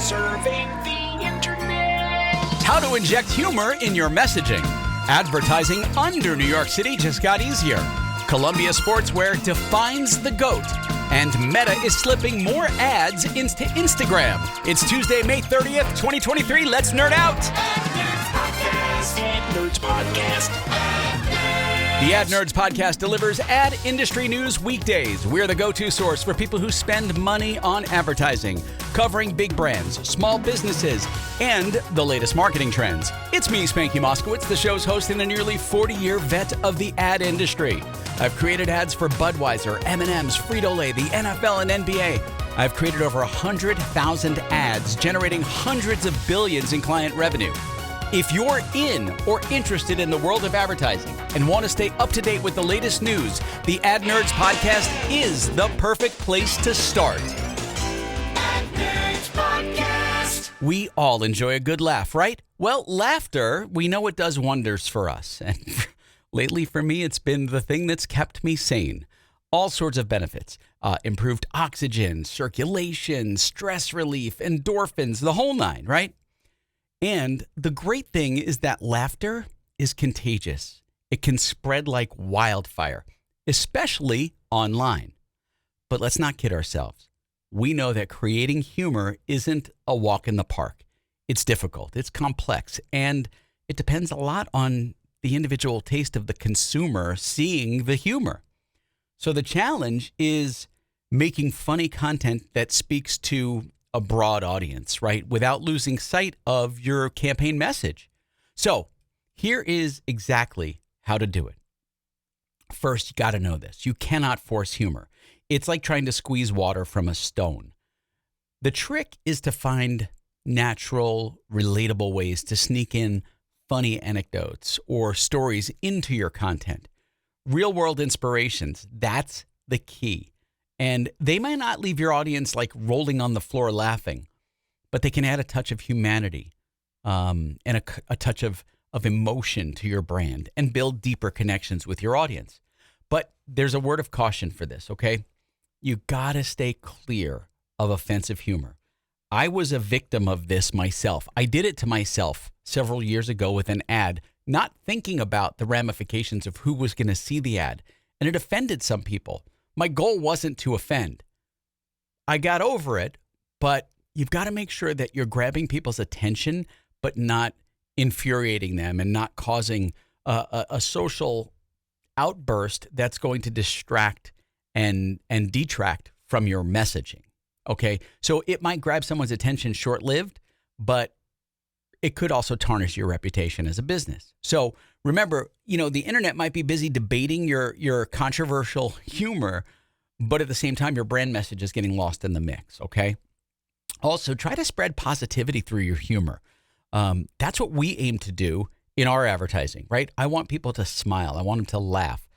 Serving the internet. How to inject humor in your messaging. Advertising under New York City just got easier. Columbia Sportswear defines the GOAT. And Meta is slipping more ads into Instagram. It's Tuesday, May 30th, 2023. Let's nerd out. Ad Nerds Podcast. The Ad Nerds Podcast delivers ad industry news weekdays. We're the go-to source for people who spend money on advertising, covering big brands, small businesses, and the latest marketing trends. It's me, Spanky Moskowitz, the show's host and a nearly 40-year vet of the ad industry. I've created ads for Budweiser, M&M's, Frito-Lay, the NFL, and NBA. I've created over 100,000 ads, generating hundreds of billions in client revenue. If you're in or interested in the world of advertising and want to stay up to date with the latest news, the Ad Nerds Podcast is the perfect place to start. Ad Nerds Podcast. We all enjoy a good laugh, right? Well, laughter, we know it does wonders for us. And lately for me, it's been the thing that's kept me sane. All sorts of benefits. Improved oxygen, circulation, stress relief, endorphins, the whole nine, right? And the great thing is that laughter is contagious. It can spread like wildfire, especially online. But let's not kid ourselves. We know that creating humor isn't a walk in the park. It's difficult, it's complex, and it depends a lot on the individual taste of the consumer seeing the humor. So the challenge is making funny content that speaks to a broad audience, right? Without losing sight of your campaign message. So here is exactly how to do it. First, you got to know this. You cannot force humor. It's like trying to squeeze water from a stone. The trick is to find natural, relatable ways to sneak in funny anecdotes or stories into your content. Real world inspirations, that's the key. And they might not leave your audience like rolling on the floor laughing, but they can add a touch of humanity and a touch of emotion to your brand and build deeper connections with your audience. But there's a word of caution for this, okay? You gotta stay clear of offensive humor. I was a victim of this myself. I did it to myself several years ago with an ad, not thinking about the ramifications of who was gonna see the ad, and it offended some people. My goal wasn't to offend. I got over it, but you've got to make sure that you're grabbing people's attention, but not infuriating them and not causing a social outburst that's going to distract and detract from your messaging. Okay, so it might grab someone's attention short-lived, but it could also tarnish your reputation as a business. So remember, the internet might be busy debating your controversial humor, but at the same time, your brand message is getting lost in the mix, okay? Also, try to spread positivity through your humor. That's what we aim to do in our advertising, right? I want people to smile. I want them to laugh.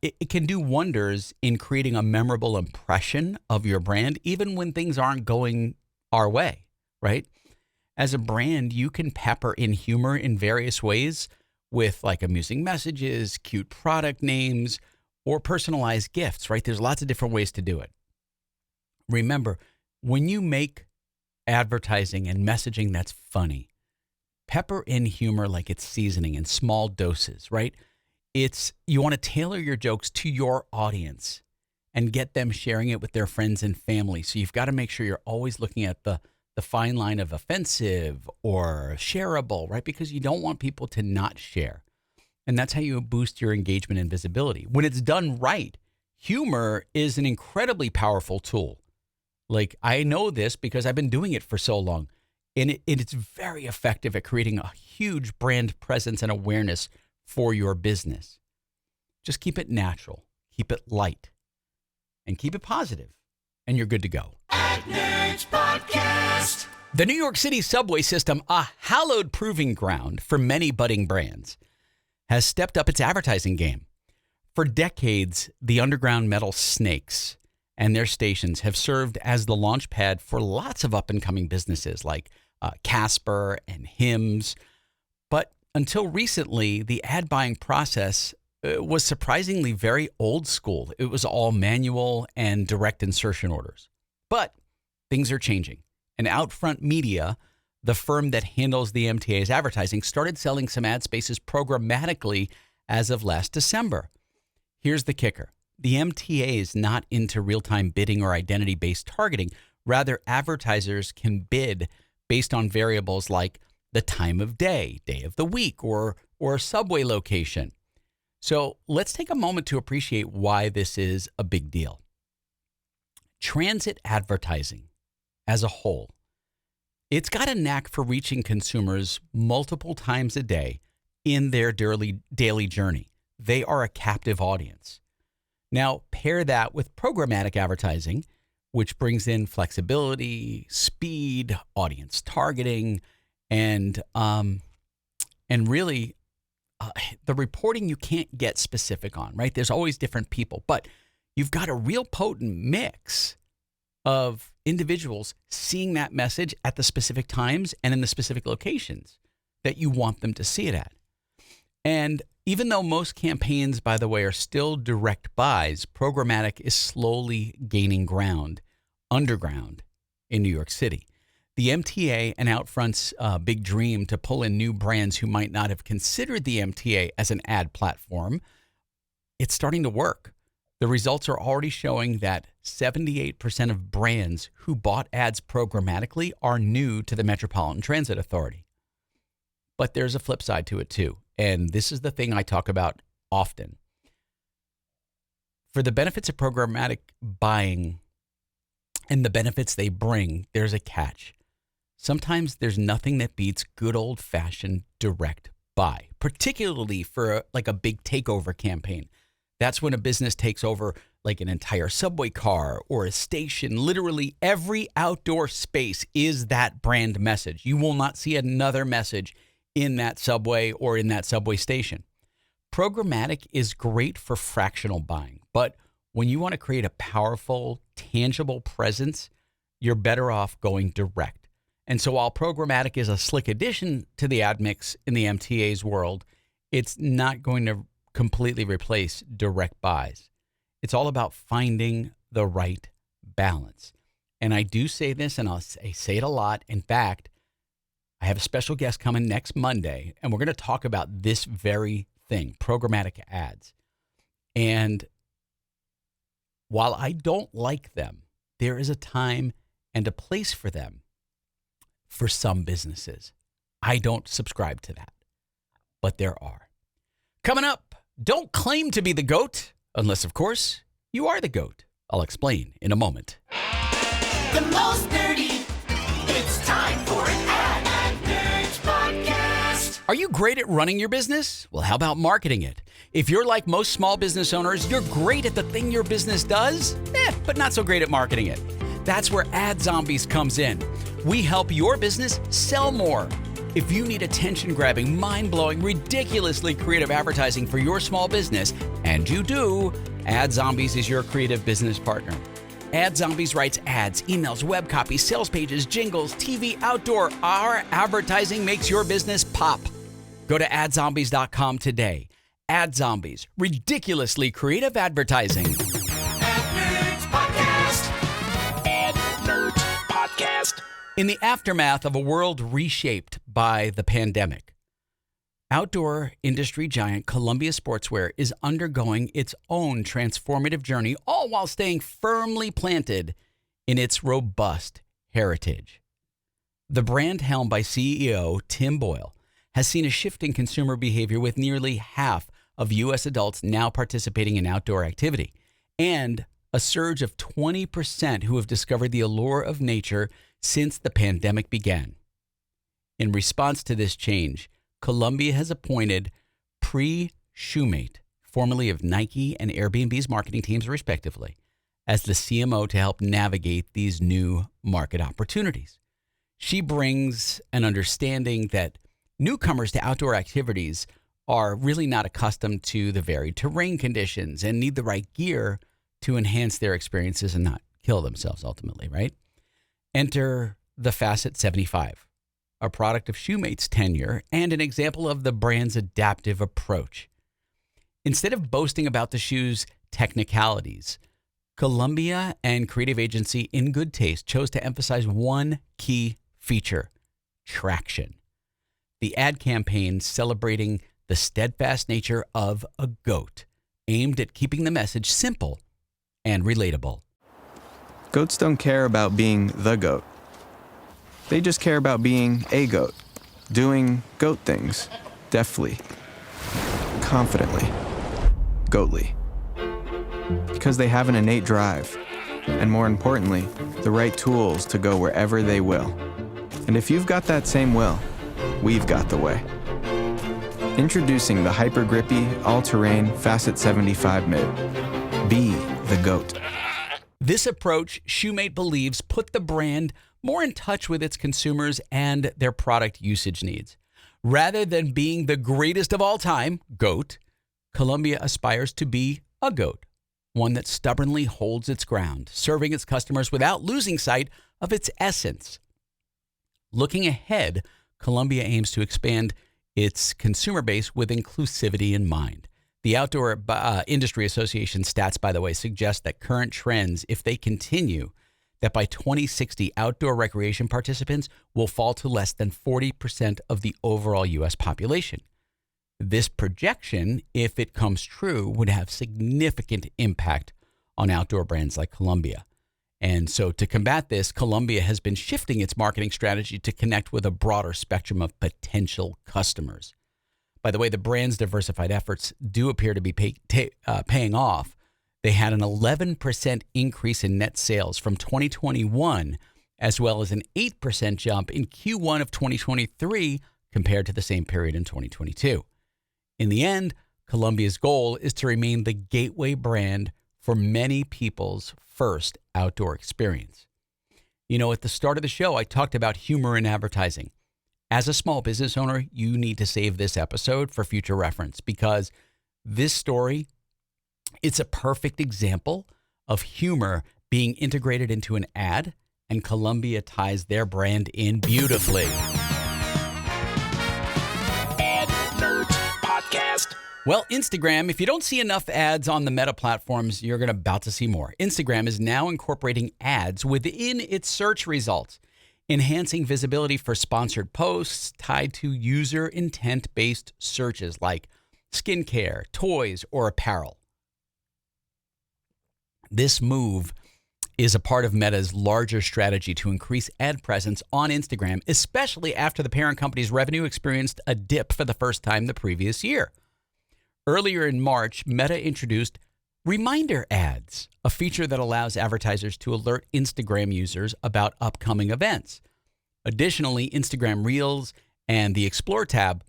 It can do wonders in creating a memorable impression of your brand, even when things aren't going our way, right? As a brand, you can pepper in humor in various ways with like amusing messages, cute product names, or personalized gifts, right? There's lots of different ways to do it. Remember, when you make advertising and messaging that's funny, pepper in humor like it's seasoning in small doses, right? You want to tailor your jokes to your audience and get them sharing it with their friends and family. So you've got to make sure you're always looking at the fine line of offensive or shareable, right? Because you don't want people to not share. And that's how you boost your engagement and visibility. When it's done right, humor is an incredibly powerful tool. Like, I know this because I've been doing it for so long. And it's very effective at creating a huge brand presence and awareness for your business. Just keep it natural, keep it light, and keep it positive, and you're good to go. Ad Nerds Podcast. The New York City subway system, a hallowed proving ground for many budding brands, has stepped up its advertising game. For decades, the underground metal snakes and their stations have served as the launch pad for lots of up-and-coming businesses like Casper and Hims. But until recently, the ad buying process was surprisingly very old school. It was all manual and direct insertion orders. But things are changing. And Outfront Media, the firm that handles the MTA's advertising, started selling some ad spaces programmatically as of last December. Here's the kicker. The MTA is not into real-time bidding or identity-based targeting. Rather, advertisers can bid based on variables like the time of day, day of the week, or subway location. So let's take a moment to appreciate why this is a big deal. Transit advertising as a whole, it's got a knack for reaching consumers multiple times a day in their daily journey. They are a captive audience. Now, pair that with programmatic advertising, which brings in flexibility, speed, audience targeting, and really the reporting you can't get specific on, right? There's always different people, but you've got a real potent mix of individuals seeing that message at the specific times and in the specific locations that you want them to see it at. And even though most campaigns, by the way, are still direct buys, programmatic is slowly gaining ground underground in New York City. The MTA and Outfront's big dream to pull in new brands who might not have considered the MTA as an ad platform, it's starting to work. The results are already showing that 78% of brands who bought ads programmatically are new to the Metropolitan Transit Authority. But there's a flip side to it too. And this is the thing I talk about often. For the benefits of programmatic buying and the benefits they bring, there's a catch. Sometimes there's nothing that beats good old-fashioned direct buy, particularly for a big takeover campaign. That's when a business takes over like an entire subway car or a station. Literally every outdoor space is that brand message. You will not see another message in that subway or in that subway station. Programmatic is great for fractional buying, but when you want to create a powerful, tangible presence, you're better off going direct. And so while programmatic is a slick addition to the ad mix in the MTA's world, it's not going to completely replace direct buys. It's all about finding the right balance. And I do say this, and I say it a lot. In fact, I have a special guest coming next Monday, and we're going to talk about this very thing, programmatic ads. And while I don't like them, there is a time and a place for them for some businesses. I don't subscribe to that, but there are. Coming up, don't claim to be the GOAT, unless, of course, you are the GOAT. I'll explain in a moment. The most nerdy. It's time for an Ad Nerds podcast. Are you great at running your business? Well, how about marketing it? If you're like most small business owners, you're great at the thing your business does, but not so great at marketing it. That's where Ad Zombies comes in. We help your business sell more. If you need attention-grabbing, mind-blowing, ridiculously creative advertising for your small business, and you do, Ad Zombies is your creative business partner. Ad Zombies writes ads, emails, web copy, sales pages, jingles, TV, outdoor. Our advertising makes your business pop. Go to adzombies.com today. Ad Zombies, ridiculously creative advertising. Ad Nerds podcast. Ad Nerds podcast. In the aftermath of a world reshaped by the pandemic, outdoor industry giant Columbia Sportswear is undergoing its own transformative journey, all while staying firmly planted in its robust heritage. The brand helmed by CEO Tim Boyle has seen a shift in consumer behavior, with nearly half of U.S. adults now participating in outdoor activity, and a surge of 20% who have discovered the allure of nature since the pandemic began. In response to this change, Columbia has appointed Pri Shumate, formerly of Nike and Airbnb's marketing teams respectively, as the CMO to help navigate these new market opportunities. She brings an understanding that newcomers to outdoor activities are really not accustomed to the varied terrain conditions and need the right gear to enhance their experiences and not kill themselves ultimately, right? Enter the Facet 75, a product of Shumate's tenure and an example of the brand's adaptive approach. Instead of boasting about the shoe's technicalities, Columbia and creative agency In Good Taste chose to emphasize one key feature: traction. The ad campaign celebrating the steadfast nature of a goat, aimed at keeping the message simple and relatable. Goats don't care about being the goat. They just care about being a goat, doing goat things, deftly, confidently, goatly. Because they have an innate drive, and more importantly, the right tools to go wherever they will. And if you've got that same will, we've got the way. Introducing the hyper grippy, all-terrain Facet 75 Mid. Be the goat. This approach, Shoemate believes, put the brand more in touch with its consumers and their product usage needs. Rather than being the greatest of all time, GOAT, Columbia aspires to be a GOAT, one that stubbornly holds its ground, serving its customers without losing sight of its essence. Looking ahead, Columbia aims to expand its consumer base with inclusivity in mind. The Outdoor Industry Association stats, by the way, suggest that current trends, if they continue, that by 2060, outdoor recreation participants will fall to less than 40% of the overall U.S. population. This projection, if it comes true, would have significant impact on outdoor brands like Columbia. And so to combat this, Columbia has been shifting its marketing strategy to connect with a broader spectrum of potential customers. By the way, the brand's diversified efforts do appear to be paying off. They had an 11% increase in net sales from 2021, as well as an 8% jump in Q1 of 2023 compared to the same period in 2022. In the end, Columbia's goal is to remain the gateway brand for many people's first outdoor experience. You know, at the start of the show, I talked about humor in advertising. As a small business owner, you need to save this episode for future reference, because this story, it's a perfect example of humor being integrated into an ad, and Columbia ties their brand in beautifully. Well, Instagram, if you don't see enough ads on the Meta platforms, you're about to see more. Instagram is now incorporating ads within its search results, enhancing visibility for sponsored posts tied to user intent-based searches like skincare, toys, or apparel. This move is a part of Meta's larger strategy to increase ad presence on Instagram, especially after the parent company's revenue experienced a dip for the first time the previous year. Earlier in March, Meta introduced Reminder Ads, a feature that allows advertisers to alert Instagram users about upcoming events. Additionally, Instagram Reels and the Explore tab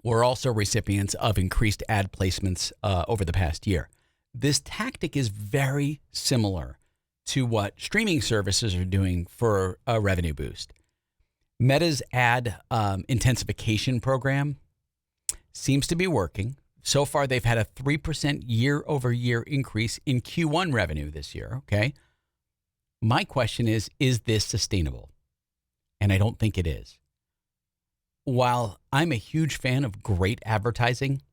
were also recipients of increased ad placements over the past year. This tactic is very similar to what streaming services are doing for a revenue boost. Meta's ad intensification program seems to be working. So far, they've had a 3% year-over-year increase in Q1 revenue this year, okay? My question is this sustainable? And I don't think it is. While I'm a huge fan of great advertising,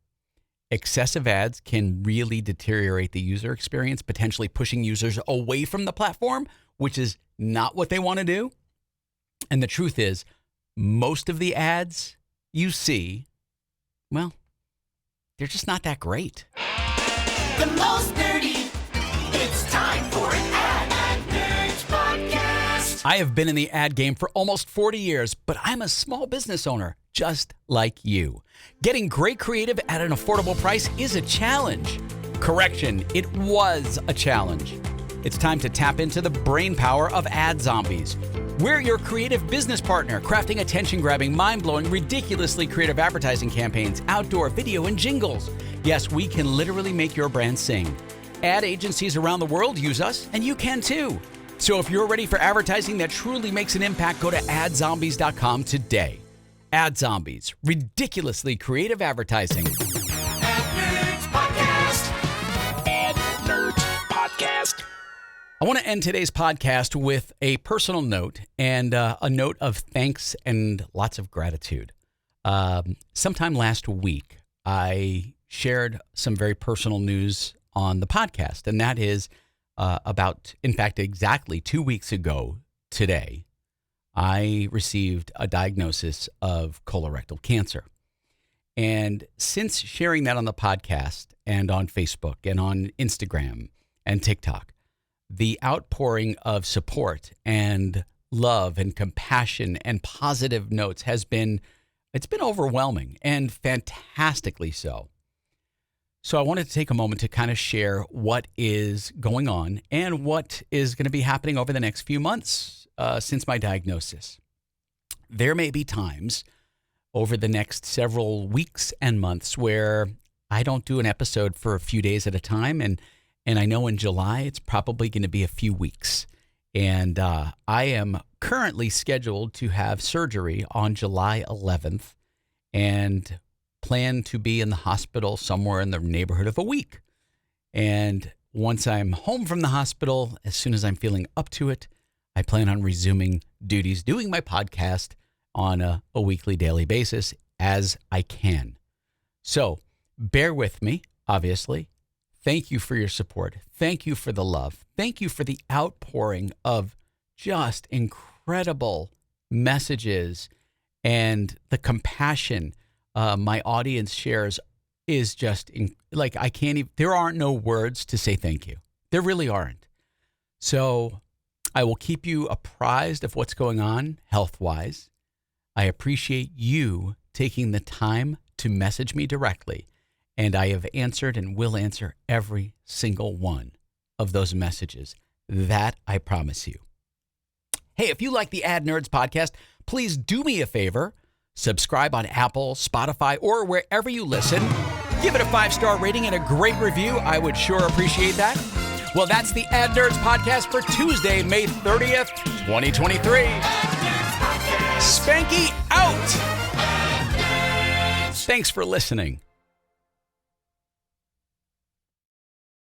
excessive ads can really deteriorate the user experience, potentially pushing users away from the platform, which is not what they want to do. And the truth is, most of the ads you see, well, they're just not that great. The most nerdy. It's time for an Ad Nerds podcast. I have been in the ad game for almost 40 years, but I'm a small business owner, just like you. Getting great creative at an affordable price is a challenge. Correction, it was a challenge. It's time to tap into the brain power of ad zombies. We're your creative business partner, crafting attention-grabbing, mind-blowing, ridiculously creative advertising campaigns, outdoor video, and jingles. Yes, we can literally make your brand sing. Ad agencies around the world use us, and you can too. So if you're ready for advertising that truly makes an impact, go to AdZombies.com today. Ad Zombies, ridiculously creative advertising. Ad Nerds podcast. Ad Nerds podcast. I want to end today's podcast with a personal note and a note of thanks and lots of gratitude. Sometime last week, I shared some very personal news on the podcast, and that is in fact, exactly 2 weeks ago today, I received a diagnosis of colorectal cancer. And since sharing that on the podcast and on Facebook and on Instagram and TikTok, the outpouring of support and love and compassion and positive notes it's been overwhelming and fantastically so. So I wanted to take a moment to kind of share what is going on and what is going to be happening over the next few months since my diagnosis. There may be times over the next several weeks and months where I don't do an episode for a few days at a time. And I know in July, it's probably going to be a few weeks. And I am currently scheduled to have surgery on July 11th and plan to be in the hospital somewhere in the neighborhood of a week. And once I'm home from the hospital, as soon as I'm feeling up to it, I plan on resuming duties, doing my podcast on a weekly, daily basis as I can. So bear with me, obviously. Thank you for your support. Thank you for the love. Thank you for the outpouring of just incredible messages, and the compassion my audience shares is just I can't even, there aren't no words to say thank you. There really aren't. So I will keep you apprised of what's going on health-wise. I appreciate you taking the time to message me directly, and I have answered and will answer every single one of those messages. That I promise you. Hey, if you like the Ad Nerds podcast, please do me a favor. Subscribe on Apple, Spotify, or wherever you listen. Give it a 5-star rating and a great review. I would sure appreciate that. Well, that's the Ad Nerds podcast for Tuesday, May 30th, 2023. Spanky out! Thanks for listening.